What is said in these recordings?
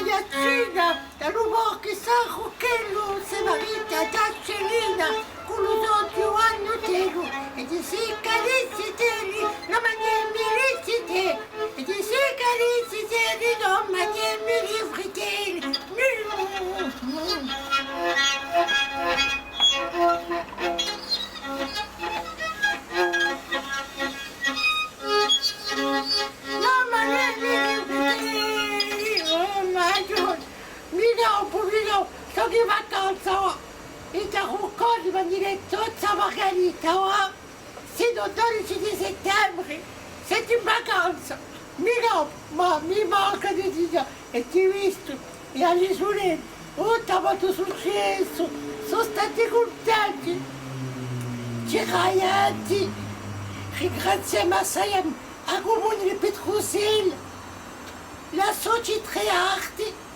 Giacina, da rubo che sa Rochello, se marita Giacellina, con lo zocchio hanno tego, e di si carizzi teli, non mangiami rizzite, e di si carizzi teli, non mangiami rifriteli. Pubblico, sto di vacanza, il Tarucco di Manilettozza Margherita, sino al 12 di settembre, siete in vacanza, mi manca di dire, e ti ho visto, e all'isoletta, molto successo, sono stati contenti, Ciraianti, ringraziamo assai a Comune di Petrosel, la Società Arti,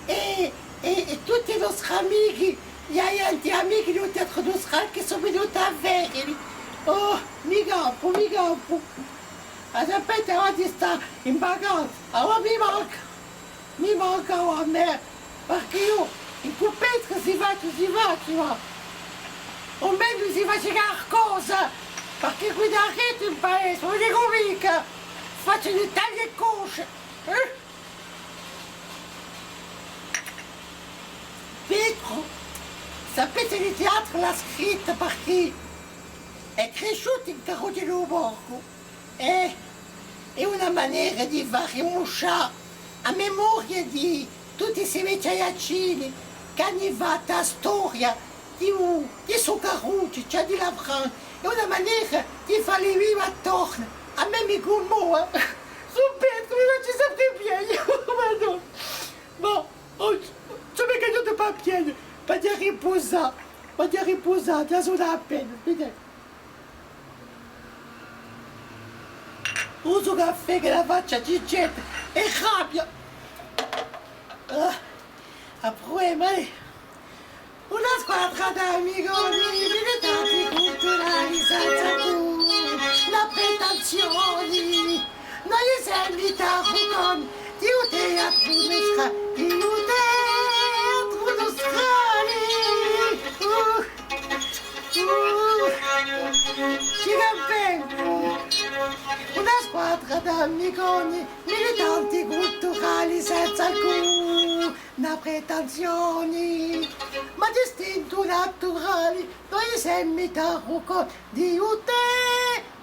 e tutti i nostri amici, gli altri amici del Teatro Nostral che sono venuti a vedere. Oh, mi campo. Aspetta, oggi sta in vacanza, allora mi manca a me, perché io in Cupesca si va. O meglio si fa qualcosa, perché qui da rete in paese, non dico mica, faccio le taglie cosce. Pietro, sapete il teatro l'ha scritto perché è cresciuto in Carolino Borgo. È una maniera di fare musciare a memoria di tutti questi vecchiaccini che hanno fatto la storia di suo Carucci, cioè di la Francia. È una maniera di farli vivere attorno. A me mi commuove. Su Pietro, non ci sta più bene. Bon, oggi. Je vais gagner de papier, pas de riposa, già sono appena, vedete. Uso caffè che la faccia ci getta e rabbia. A problema è una squadra d'amigoni, militati culturali senza la pretensioni. Noi siamo i Tarucon, di un teatro mesca, di un una squadra d'amiconi, militanti culturali senza alcuna pretensioni, ma distinto naturali, noi siamo i Tarucon di un teatro